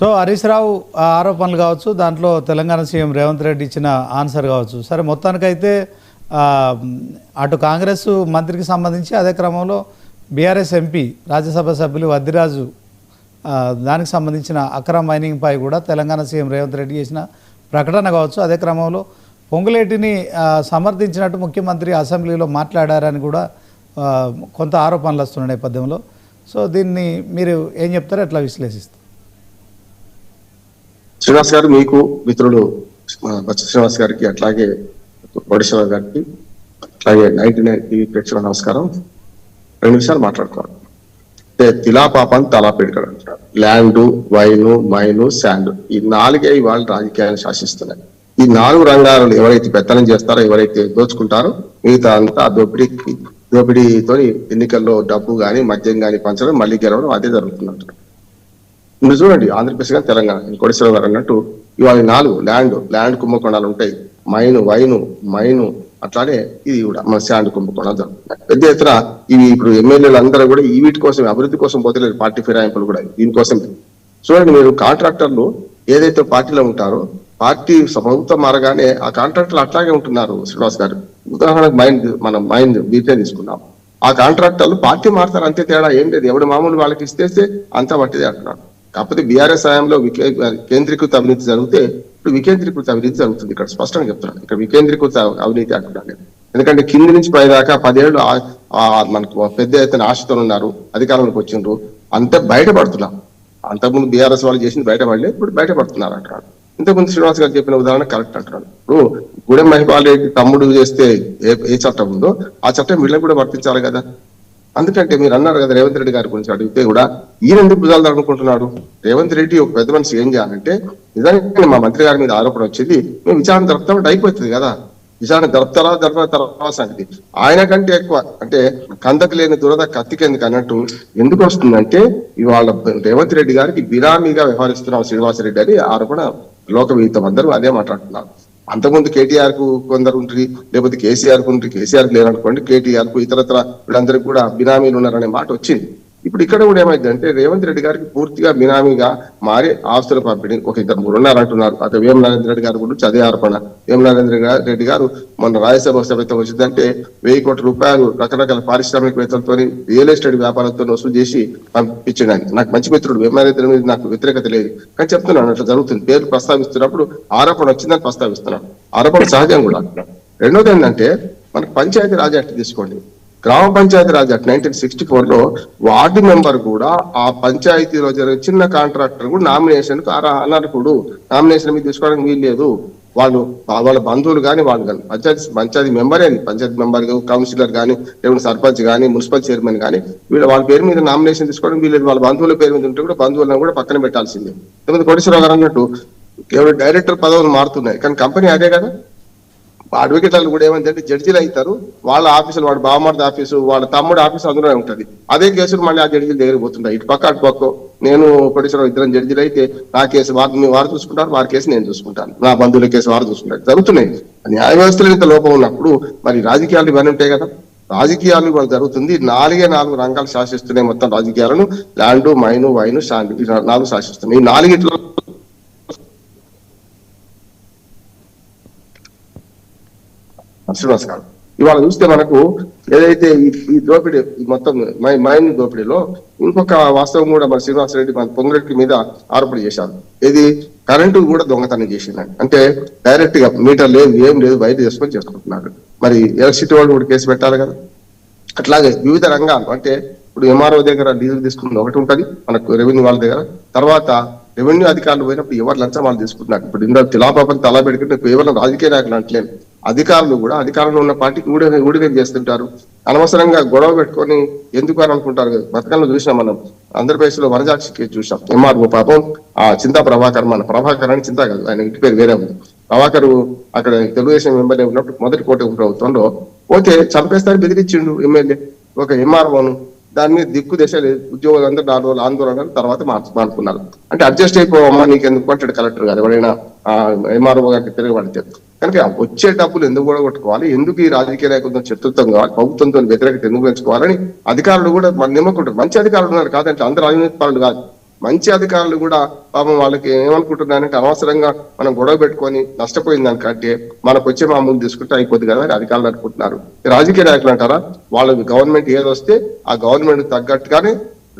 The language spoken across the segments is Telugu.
సో హరీష్ రావు ఆరోపణలు కావచ్చు, దాంట్లో తెలంగాణ సీఎం రేవంత్ రెడ్డి ఇచ్చిన ఆన్సర్ కావచ్చు. సరే, మొత్తానికైతే అటు కాంగ్రెస్ మంత్రికి సంబంధించి అదే క్రమంలో బీఆర్ఎస్ ఎంపీ రాజ్యసభ సభ్యులు వద్దిరాజు దానికి సంబంధించిన అక్రమ్ మైనింగ్ పై కూడా తెలంగాణ సీఎం రేవంత్ రెడ్డి చేసిన ప్రకటన కావచ్చు. అదే క్రమంలో పొంగులేటిని సమర్థించినట్టు ముఖ్యమంత్రి అసెంబ్లీలో మాట్లాడారని కూడా కొంత ఆరోపణలు వస్తున్న నేపథ్యంలో సో దీన్ని మీరు ఏం చెప్తారో ఎట్లా విశ్లేషిస్తారు? శ్రీనివాస్ గారు, మీకు మిత్రులు బచ్చ శ్రీనివాస్ గారికి, అట్లాగే కోటేశ్వరరావు గారికి, అట్లాగే 99 టీవీ ప్రేక్షకుల నమస్కారం. 2 నిమిషాలు మాట్లాడుకోవాలి. తిలా పాపం తలా పెడతాడు అంటారు. ల్యాండ్, వైను, మైను, శాండ్, ఈ 4 ఇవాళ రాజకీయాన్ని శాసిస్తున్నాయి. ఈ 4 రంగాలను ఎవరైతే పెత్తనం చేస్తారో, ఎవరైతే దోచుకుంటారో, మిగతా అంతా దోపిడీతో ఎన్నికల్లో డబ్బు కానీ మద్యం కానీ పంచడం, మళ్ళీ గెలవడం అదే జరుగుతుందంటారు. మీరు చూడండి, ఆంధ్రప్రదేశ్ కానీ తెలంగాణ, కోటేశ్వరరావు గారు అన్నట్టు ఇవాళ 4 ల్యాండ్ కుంభకోణాలు ఉంటాయి. వైను, మైను, అట్లానే ఇది కూడా మన శాండ్ కుంభకోణాలు జరుగుతున్నాయి పెద్ద ఎత్తున. ఇవి ఇప్పుడు ఎమ్మెల్యేలు అందరూ కూడా ఈ వీటి కోసం, అభివృద్ధి కోసం పోతలేదు, పార్టీ ఫిరాయింపులు కూడా దీనికోసం. చూడండి, మీరు కాంట్రాక్టర్లు ఏదైతే పార్టీలో ఉంటారో, పార్టీ ప్రభుత్వం మారగానే ఆ కాంట్రాక్టర్లు అట్లాగే ఉంటున్నారు. శ్రీనివాస్ గారు, ఉదాహరణకు మనం మైండ్ బీటే తీసుకున్నాం. ఆ కాంట్రాక్టర్లు పార్టీ మారుతారు, అంతే తేడా ఏం లేదు. ఎవడు మామూలు వాళ్ళకి ఇస్తే అంతా పట్టిదే అంటున్నాడు. కాకపోతే బీఆర్ఎస్ హయాంలో కేంద్రీకృత అవినీతి జరిగితే ఇప్పుడు వికేంద్రీకృత అవినీతి జరుగుతుంది. ఇక్కడ స్పష్టంగా చెప్తున్నాను, ఇక్కడ వికేంద్రీకృత అవినీతి అంటున్నాను. ఎందుకంటే కింది నుంచి పై దాకా 10 ఏళ్ళు మనకు పెద్ద ఎత్తున ఆశతో ఉన్నారు, అధికారంలోకి వచ్చిండ్రు, అంతా బయటపడుతున్నారు. అంతకుముందు బీఆర్ఎస్ వాళ్ళు చేసింది బయటపడలేదు, ఇప్పుడు బయటపడుతున్నారు అంటున్నాడు. ఇంతకుముందు శ్రీనివాస్ గారు చెప్పిన ఉదాహరణ కరెక్ట్ అంటున్నాడు. ఇప్పుడు గూడెం మహిపాల్ రెడ్డి తమ్ముడు చేస్తే ఏ చట్టం ఉందో ఆ చట్టం వీళ్ళకి కూడా వర్తించాలి కదా. అందుకంటే మీరు అన్నారు కదా, రేవంత్ రెడ్డి గారి గురించి అడిగితే కూడా ఈయన ఎందుకు భుజాలు తడుముకుంటున్నాడు? రేవంత్ రెడ్డి ఒక పెద్ద మనిషి ఏం చేయాలంటే, నిజానికి మా మంత్రి గారి మీద ఆరోపణ వచ్చింది, మేము విచారణ జరుపుతామంటే అయిపోతుంది కదా. విచారణ జరుపుతారా తర్వాత సంగతి. ఆయన కంటే ఎక్కువ అంటే కందకు లేని దురద కత్తికెందుకు అన్నట్టు ఎందుకు వస్తుందంటే, ఇవాళ రేవంత్ రెడ్డి గారికి బిరామీగా వ్యవహరిస్తున్నాం శ్రీనివాసరెడ్డి అని ఆరోపణ లోకవిహితం. అందరూ అదే మాట్లాడుతున్నారు. అంతకుముందు కేటీఆర్ కు కొందరు ఉంటుంది, లేకపోతే కేసీఆర్ కు ఉంటుంది, కేసీఆర్ కు లేరనుకోండి, కేటీఆర్ కు ఇతరత్ర వీళ్ళందరికీ కూడా బినామీలు ఉన్నారనే మాట వచ్చింది. ఇప్పుడు ఇక్కడ కూడా ఏమైందంటే, రేవంత్ రెడ్డి గారికి పూర్తిగా బినామీగా మారి ఆస్తుల పంపిణీ ఒక 2-3 ఉన్నారంటున్నారు. అదే వేం నరేంద్ర రెడ్డి గారు గురించి అదే ఆరోపణ. వేం నరేంద్ర రెడ్డి గారు మొన్న రాజ్యసభ సభ్యత్వం వచ్చిందంటే 1000 కోట్ల రూపాయలు రకరకాల పారిశ్రామికవేత్తలతో, రియల్ ఎస్టేట్ వ్యాపారంతో వసూలు చేసి పంపించడానికి. నాకు మంచి మిత్రుడు, వేం నరేంద్ర మీద నాకు వ్యతిరేకత లేదు, కానీ చెప్తున్నాను అట్లా జరుగుతుంది. పేరు ప్రస్తావిస్తున్నప్పుడు ఆరోపణ వచ్చిందని ప్రస్తావిస్తున్నాను. ఆరోపణ సహజం కూడా. రెండోది ఏంటంటే, మనకు పంచాయతీ రాజ్ యాక్ట్ తీసుకోండి. గ్రామ పంచాయతీ రాజ్ యాక్ట్ 1964లో వార్డు మెంబర్ కూడా ఆ పంచాయతీలో జరిగే చిన్న కాంట్రాక్టర్ కూడా నామినేషన్ కు అనర్హుడు. నామినేషన్ మీద తీసుకోవడానికి వీలు లేదు. వాళ్ళ బంధువులు కానీ వాళ్ళు కానీ పంచాయతీ మెంబరే, పంచాయతీ మెంబర్, కౌన్సిలర్ కానీ, లేకుంటే సర్పంచ్ కానీ, మున్సిపల్ చైర్మన్ కానీ వాళ్ళ పేరు మీద నామినేషన్ తీసుకోవడం వీళ్ళు. వాళ్ళ బంధువుల పేరు మీద ఉంటే కూడా బంధువులను కూడా పక్కన పెట్టాల్సిందే. కోటేశ్వరరావు గారు అన్నట్టు కేవలం డైరెక్టర్ పదవులు మారుతున్నాయి, కానీ కంపెనీ అదే కదా. అడ్వకేట్లు కూడా ఏమంటే జడ్జీలు అవుతారు, వాళ్ళ ఆఫీసులు, వాడు బావమర్ది ఆఫీసు, వాళ్ళ తమ్ముడు ఆఫీసు అందులోనే ఉంటుంది. అదే కేసులు మళ్ళీ ఆ జడ్జీల దగ్గరికి పోతుంటాయి. ఇటు పక్క అటు పక్క నేను కోటేశ్వరరావు ఇద్దరం జడ్జీలు అయితే నా కేసు వారు చూసుకుంటారు, వారి కేసు నేను చూసుకుంటాను, నా బంధువుల కేసు వారు చూసుకుంటారు. జరుగుతున్నాయి. న్యాయ వ్యవస్థలో ఇంత లోపం ఉన్నప్పుడు మరి రాజకీయాలు ఇవన్నీ ఉంటాయి కదా. రాజకీయాలు వాళ్ళు జరుగుతుంది. 4 రంగాలు శాసిస్తున్నాయి మొత్తం రాజకీయాలను. ల్యాండ్, మైను, వైను, శాండ్, ఈ 4 శాసిస్తున్నాయి. ఈ 4 శ్రీనివాస్ గారు ఇవాళ చూస్తే మనకు ఏదైతే ఈ దోపిడీ, మొత్తం మైన్ దోపిడీలో ఇంకొక వాస్తవం కూడా మన శ్రీనివాస్ రెడ్డి మన పొంగురెడ్డి మీద ఆరోపణ చేశారు. ఇది కరెంటు కూడా దొంగతనం చేసిందండి. అంటే డైరెక్ట్ గా మీటర్ లేదు, ఏం లేదు, బయట చేసుకొని చేసుకుంటున్నారు. మరి ఎలక్ట్రిసిటీ వాళ్ళు కూడా కేసు పెట్టాలి కదా. అట్లాగే వివిధ రంగాలు, అంటే ఇప్పుడు ఎంఆర్ఓ దగ్గర డీజిల్ తీసుకున్నది ఒకటి ఉంటుంది, మనకు రెవెన్యూ వాళ్ళ దగ్గర. తర్వాత రెవెన్యూ అధికారులు పోయినప్పుడు ఎవరు లంచం వాళ్ళు తీసుకుంటున్నారు. ఇప్పుడు ఇందులో తిలాపాపని తలా పెట్టుకుంటే కేవలం రాజకీయ నాయకులు అంటలేను, అధికారులు కూడా అధికారంలో ఉన్న పార్టీకి ఊడిగం చేస్తుంటారు. అనవసరంగా గొడవ పెట్టుకొని ఎందుకు అని అనుకుంటారు. బతకంలో చూసినాం మనం, ఆంధ్రప్రదేశ్ లో వనజాక్షి కేసు చూసాం. ఎంఆర్ఓ పాపం ఆ చింతా ప్రభాకర్, మన ప్రభాకర్ అని చింతా కాదు, ఆయన ఇంటి పేరు వేరే ఉంది. ప్రభాకర్ అక్కడ తెలుగుదేశం ఎమ్మెల్యే ఉన్నప్పుడు మొదటి కూటమి ప్రభుత్వంలో పోతే చంపేస్తారని బెదిరించిండు ఎమ్మెల్యే ఒక ఎంఆర్ఓను. దాని మీద దిక్కు దశ లేదు. ఉద్యోగులందరూ 4 రోజులు ఆందోళన, తర్వాత మానుకున్నారు. అంటే అడ్జస్ట్ అయిపోవమ్మా, నీకు ఎందుకు అంటాడు కలెక్టర్ గారు ఎవరైనా ఎంఆర్ఓ గారికి తిరగబడితే. కనుక వచ్చే డబ్బులు ఎందుకు కూడా కొట్టుకోవాలి, ఎందుకు ఈ రాజకీయ నాయకులతో శత్రుత్వం కావాలి, ప్రభుత్వంతో వ్యతిరేకత ఎందుకు పెంచుకోవాలని అధికారులు కూడా నిమ్మకుంటారు. మంచి అధికారులు ఉన్నారు, కాదంటే అందరూ అవినీతి పరులు కాదు. మంచి అధికారులు కూడా పాపం వాళ్ళకి ఏమనుకుంటున్నారంటే అనవసరంగా మనం గొడవ పెట్టుకొని నష్టపోయిన దానికంటే మనకు వచ్చే మామూలు తీసుకుంటే అయిపోద్ది కదా అని అధికారులు అనుకుంటున్నారు. రాజకీయ నాయకులు అంటారా, వాళ్ళకి గవర్నమెంట్ ఏదొస్తే ఆ గవర్నమెంట్ తగ్గట్టుగానే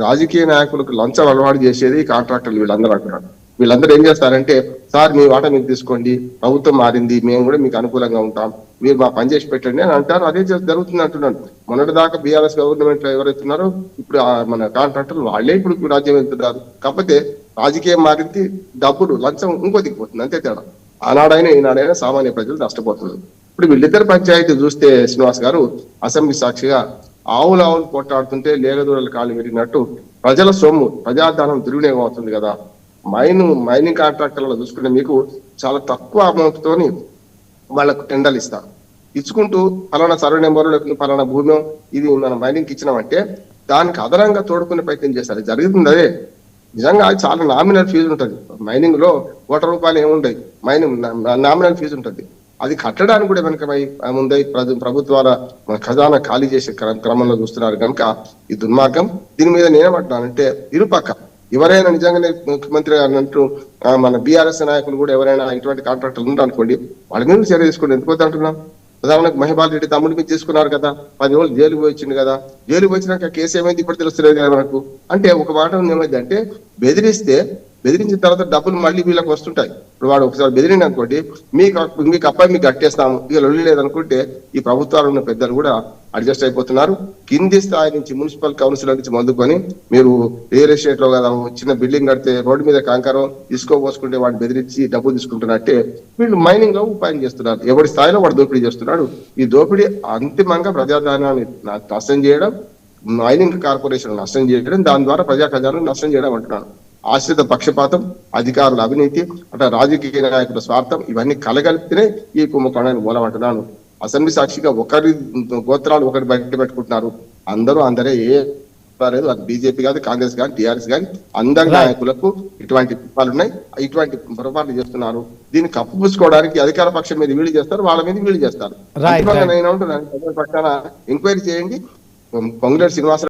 రాజకీయ నాయకులకు లంచం అలవాటు చేసేది కాంట్రాక్టర్లు వీళ్ళందరూ అంటున్నారు. వీళ్ళందరూ ఏం చేస్తారంటే, సార్ మీ వాటా మీకు తీసుకోండి, ప్రభుత్వం మారింది, మేము కూడా మీకు అనుకూలంగా ఉంటాం, మీరు మా పని చేసి పెట్టండి అని అంటారు. అదే జరుగుతుంది అంటున్నాను. మొన్నటి దాకా బీఆర్ఎస్ గవర్నమెంట్ లో ఎవరైతున్నారో ఇప్పుడు మన కాంట్రాక్టర్లు వాళ్ళే ఇప్పుడు రాజ్యం వెళ్తున్నారు. కాకపోతే రాజకీయం మారింది, డబ్బులు లంచం ఇంకో దిగిపోతుంది, అంతే తేడా. ఆనాడైనా ఈనాడైనా సామాన్య ప్రజలు నష్టపోతున్నారు. ఇప్పుడు వీళ్ళిద్దరు పంచాయతీ చూస్తే శ్రీనివాస్ గారు అసెంబ్లీ సాక్షిగా ఆవులు కొట్టాడుతుంటే లేగదూడలు కాళ్ళు పెట్టినట్టు ప్రజల సొమ్ము ప్రజాధనం దుర్వినియోగం అవుతుంది కదా. మైనింగ్ కాంట్రాక్టర్లు చూసుకుంటే మీకు చాలా తక్కువ అమౌంట్ తోని వాళ్ళకు టెండర్లు ఇస్తారు. ఇచ్చుకుంటూ ఫలానా సర్వే నెంబర్లు ఫలానా భూమి ఇది మనం మైనింగ్కి ఇచ్చినామంటే దానికి అదనంగా తోడుకునే ప్రయత్నం చేస్తారు. జరుగుతుంది అదే. నిజంగా చాలా నామినల్ ఫీజు ఉంటుంది మైనింగ్ లో, ₹1 ఏముండయి, మైనింగ్ నామినల్ ఫీజు ఉంటుంది. అది కట్టడానికి కూడా వెనక ముందే ప్రభుత్వాల ఖజానా ఖాళీ చేసే క్రమంలో చూస్తున్నారు కనుక ఈ దుర్మార్గం. దీని మీద నేనేమంటున్నానంటే ఇరుపక్క ఎవరైనా నిజంగానే ముఖ్యమంత్రి అన్నట్టు మన బీఆర్ఎస్ నాయకులు కూడా ఎవరైనా ఇటువంటి కాంట్రాక్టర్లు ఉంటారనుకోండి, వాళ్ళ మీద చర్య తీసుకోండి. ఎందుకు అంటున్నాం, ఉదాహరణకు మహిపాల్ రెడ్డి తమ్ముడి మీద తీసుకున్నారు కదా, 10 రోజులు జైలుకు వచ్చింది కదా, జైలుకు వచ్చినాక కేసు ఏమైంది ఇప్పుడు తెలుస్తలేదు కదా మనకు. అంటే ఒక మాట ఏమైంది అంటే బెదిరించిన తర్వాత డబ్బులు మళ్ళీ వీళ్ళకి వస్తుంటాయి. ఇప్పుడు వాడు ఒకసారి బెదిరిన అనుకోండి, మీకు అబ్బాయి మీకు కట్టేస్తాము, ఇక లొల్లి లేదనుకుంటే ఈ ప్రభుత్వాలు ఉన్న పెద్దలు కూడా అడ్జస్ట్ అయిపోతున్నారు. కింది స్థాయి నుంచి మున్సిపల్ కౌన్సిలర్ నుంచి మొదలుకొని మీరు రియల్ ఎస్టేట్ లో కదా చిన్న బిల్డింగ్ కడితే రోడ్డు మీద కంకరం తీసుకోపోసుకుంటే వాడిని బెదిరించి డబ్బులు తీసుకుంటున్నట్టే వీళ్ళు మైనింగ్ లో ఉపాయం చేస్తున్నారు. ఎవరి స్థాయిలో వాడు దోపిడీ చేస్తున్నాడు. ఈ దోపిడీ అంతిమంగా ప్రజాధనాన్ని నష్టం చేయడం, మైనింగ్ కార్పొరేషన్ నష్టం చేయడం, దాని ద్వారా ప్రజా ఖజానాను నష్టం చేయడం అంటున్నాను. ఆశ్రిత పక్షపాతం, అధికారుల అవినీతి, అంటే రాజకీయ నాయకుల స్వార్థం, ఇవన్నీ కలగలిపితేనే ఈ కుంభకోణాన్ని మూలమంటున్నాను. అసెంబ్లీ సాక్షిగా ఒకరి గోత్రాలు ఒకటి బయట పెట్టుకుంటున్నారు. అందరే లేదు, అది బీజేపీ కాదు, కాంగ్రెస్ కానీ టీఆర్ఎస్ కానీ అందరి నాయకులకు ఇటువంటి పొరపాట్లు ఉన్నాయి. ఇటువంటి పొరపాట్లు చేస్తున్నారు. దీన్ని కప్పుపుచ్చుకోవడానికి అధికార పక్షం మీద వీళ్ళు చేస్తారు, వాళ్ళ మీద వీళ్ళు చేస్తారు. నేను పక్షాన ఎంక్వైరీ చేయండి. పొంగులేటి శ్రీనివాసరావు